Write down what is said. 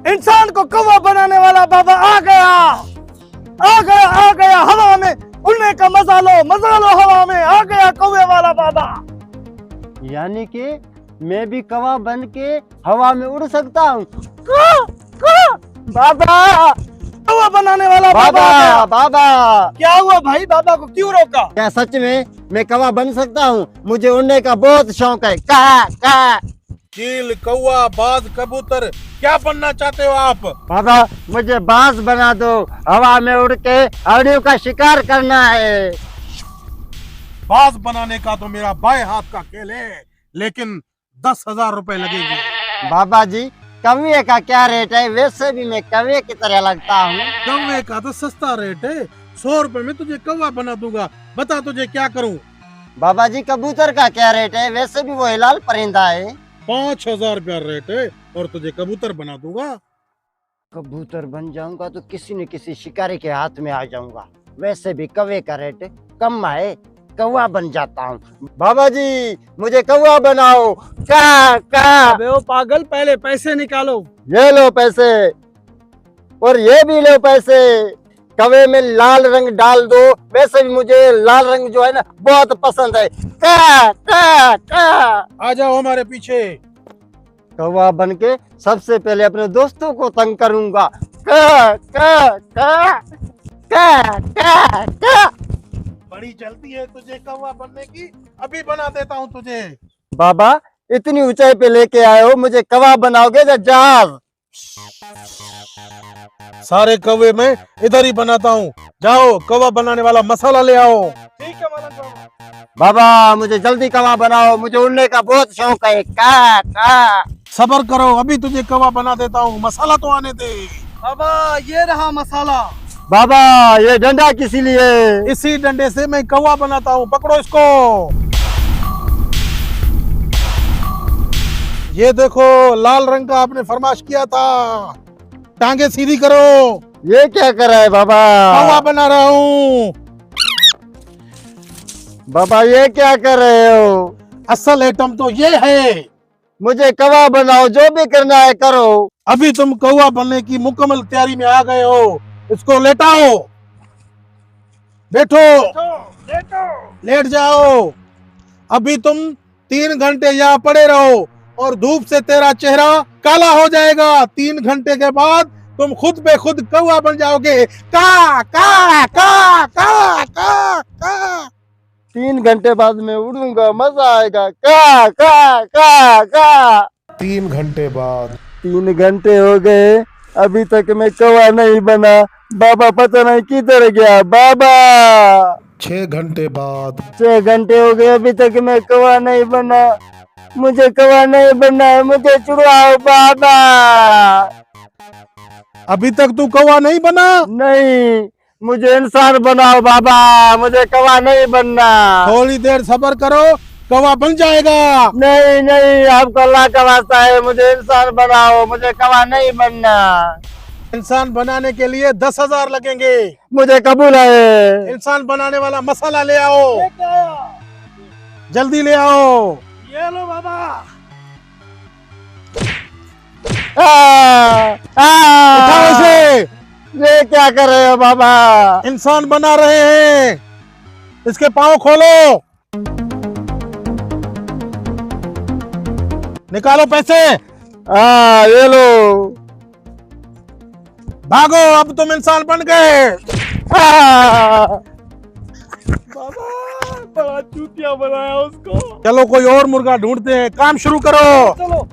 इंसान को कौवा बनाने वाला बाबा आ गया, आ गया, आ गया। हवा में उड़ने का मजा लो हवा में। आ गया कौवे वाला बाबा। यानी कि मैं भी कौवा बन के हवा में उड़ सकता हूँ। बाबा, कौवा बनाने वाला बाबा आ गया। बाबा क्या हुआ भाई, बाबा को क्यों रोका? क्या सच में मैं कौवा बन सकता हूँ? मुझे उड़ने का बहुत शौक है। का का चील, कौवा, बाज, कबूतर, क्या बनना चाहते हो आप? बाबा मुझे बाज बना दो, हवा में उड़ के हड्डियों का शिकार करना है। बाज बनाने का तो मेरा बाएं हाथ का खेल है, लेकिन 10,000 रुपए लगेंगे। बाबा जी, कौवे का क्या रेट है? वैसे भी मैं कौवे की तरह लगता हूँ। कौवे का तो सस्ता रेट है, 100 रुपए में तुझे कौवा बना दूंगा। बता तुझे क्या करूं? बाबा जी, कबूतर का क्या रेट है? वैसे भी वो हिलाल परिंदा है। 5,000 रुपया रेट है और तुझे कबूतर बना दूंगा। कबूतर बन जाऊंगा तो किसी न किसी शिकारी के हाथ में आ जाऊंगा। वैसे भी कौवे का रेट कम है, कौवा बन जाता हूँ। बाबा जी, मुझे कौवा बनाओ। का का अबे ओ पागल, पहले पैसे निकालो। ये लो पैसे और ये भी लो पैसे। कौवे में लाल रंग डाल दो। वैसे भी मुझे लाल रंग जो है ना बहुत पसंद है। का का का आ जाओ हमारे पीछे। कौवा बन के सबसे पहले अपने दोस्तों को तंग करूंगा। का का का का का का बड़ी जल्दी है तुझे कौवा बनने की, अभी बना देता हूँ तुझे। बाबा, इतनी ऊंचाई पे लेके आए हो, मुझे कौवा बनाओगे या जहाज? सारे कौवे मैं इधर ही बनाता हूँ। जाओ कौवा बनाने वाला मसाला ले आओ। ठीक है मलंग बाबा। बाबा मुझे जल्दी कौवा बनाओ, मुझे उड़ने का बहुत शौक है। का का सब्र करो, अभी तुझे कौवा बना देता हूँ, मसाला तो आने दे। बाबा ये रहा मसाला। बाबा, ये डंडा किसी लिए? इसी डंडे से मैं कौवा बनाता हूँ, पकड़ो इसको। ये देखो, लाल रंग का आपने फरमाश किया था। टांगे सीधी करो। ये क्या कर रहा है बाबा? कौवा बना रहा हूँ। बाबा ये क्या कर रहे हो? असल आइटम तो ये है। मुझे कौवा बनाओ, जो भी करना है करो। अभी तुम कौवा बनने की मुकम्मल तैयारी में आ गए हो। इसको लेटाओ, बैठो, लेट जाओ। अभी तुम 3 घंटे यहाँ पड़े रहो और धूप से तेरा चेहरा काला हो जाएगा। 3 घंटे के बाद तुम खुद पे खुद कौवा बन जाओगे। का का का का का का 3 घंटे बाद मैं उड़ूंगा, मजा आएगा। का का का का 3 घंटे बाद 3 घंटे हो गए, अभी तक मैं कौवा नहीं बना। बाबा पता नहीं किधर गया। बाबा 6 घंटे बाद 6 घंटे हो गए, अभी तक मैं कौवा नहीं बना। मुझे कौवा नहीं बनना है, मुझे छुड़वाओ बाबा। अभी तक तू कौवा नहीं बना? नहीं, मुझे इंसान बनाओ बाबा, मुझे कौवा नहीं बनना। थोड़ी देर सब्र करो, कौवा बन जाएगा। नहीं नहीं, आपको अल्लाह का वास्ता है, मुझे इंसान बनाओ, मुझे कौवा नहीं बनना। इंसान बनाने के लिए 10,000 लगेंगे। मुझे कबूल है। इंसान बनाने वाला मसाला ले आओ, जल्दी ले आओ। ये लो बाबा। उठाओ इसे। ये क्या कर रहे हो बाबा? इंसान बना रहे हैं, इसके पाँव खोलो, निकालो पैसे। ये लो। भागो, अब तुम इंसान बन गए। बाबा बड़ा चूतिया बनाया उसको। चलो कोई और मुर्गा ढूंढते हैं, काम शुरू करो। चलो।